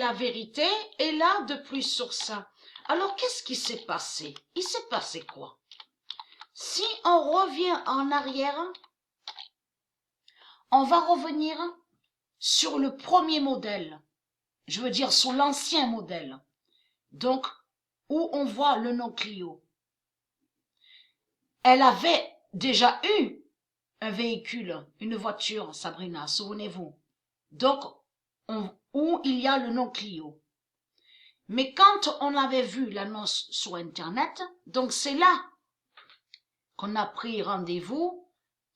la vérité est là de plus sur ça. Alors, qu'est-ce qui s'est passé? Il s'est passé quoi? Si on revient en arrière, on va revenir sur le premier modèle. Je veux dire sur l'ancien modèle. Donc, où on voit le nom Clio. Elle avait déjà eu un véhicule, une voiture, Sabrina, souvenez-vous. Donc, où il y a le nom Clio. Mais quand on avait vu l'annonce sur Internet, donc c'est là qu'on a pris rendez-vous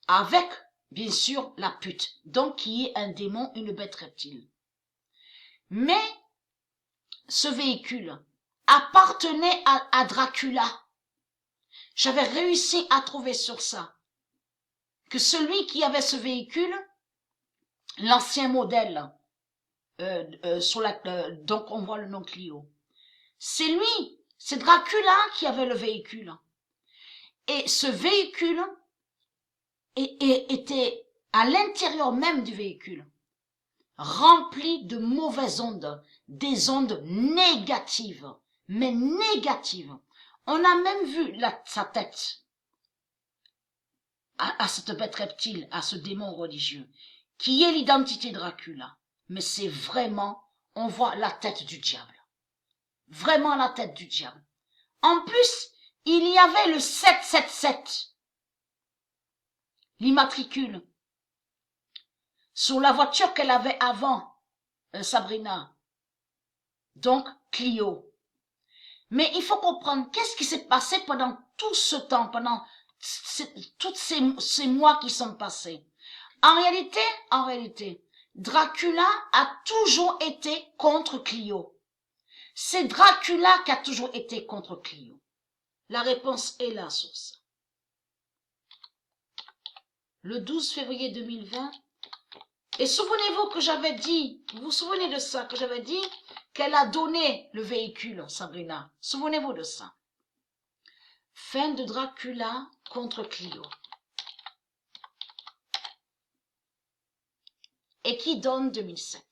avec, bien sûr, la pute, donc qui est un démon, une bête reptile. Mais ce véhicule appartenait à Dracula. J'avais réussi à trouver sur ça que celui qui avait ce véhicule, l'ancien modèle, donc on voit le nom Clio, c'est lui, c'est Dracula qui avait le véhicule. Et ce véhicule était à l'intérieur même du véhicule, rempli de mauvaises ondes, des ondes négatives, mais négatives. On a même vu sa tête à cette bête reptile, à ce démon religieux, qui est l'identité de Dracula. Mais c'est vraiment, on voit la tête du diable. Vraiment la tête du diable. En plus, il y avait le 777, l'immatricule, sur la voiture qu'elle avait avant, Sabrina. Donc, Clio. Mais il faut comprendre, qu'est-ce qui s'est passé pendant tout ce temps, pendant tous ces mois qui sont passés. En réalité, Dracula a toujours été contre Clio. C'est Dracula qui a toujours été contre Clio. La réponse est là sur ça. Le 12 février 2020, et souvenez-vous que j'avais dit, vous vous souvenez de ça, que j'avais dit qu'elle a donné le véhicule, Sabrina. Souvenez-vous de ça. Fin de Dracula contre Clio. Et qui donne 2007.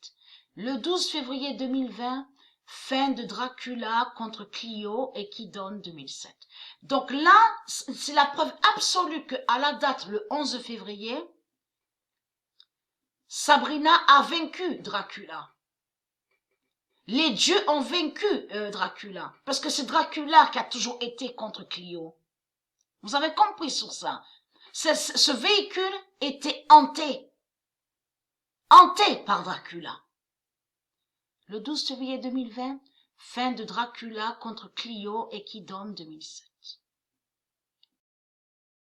Le 12 février 2020, fin de Dracula contre Clio et qui donne 2007. Donc là, c'est la preuve absolue qu'à la date, le 11 février, Sabrina a vaincu Dracula. Les dieux ont vaincu Dracula, parce que c'est Dracula qui a toujours été contre Clio. Vous avez compris sur ça. Ce véhicule était hanté par Dracula. Le 12 février 2020, fin de Dracula contre Clio et qui donne 2007.